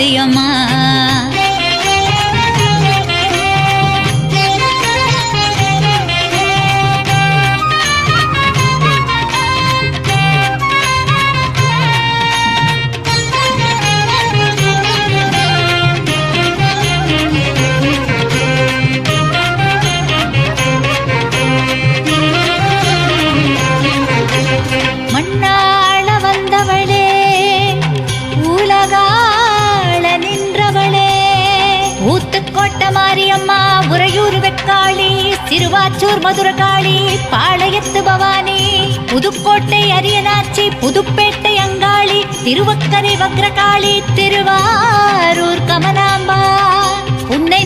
மாரியம்மா. மண்ணாள வந்தவளே உலகாள நின்றவளே ஊத்துக்கோட்ட மாரியம்மா, உறையூர் வெக்காளி, சிறுவாச்சூர் மதுரகாளி, பாளையத்து பவானி, புதுக்கோட்டை அரியனாச்சி, புதுப்பேட்டை அங்காளி, திருவக்கரை வக்ரகாளி, திருவாரூர் கமலாம்பா.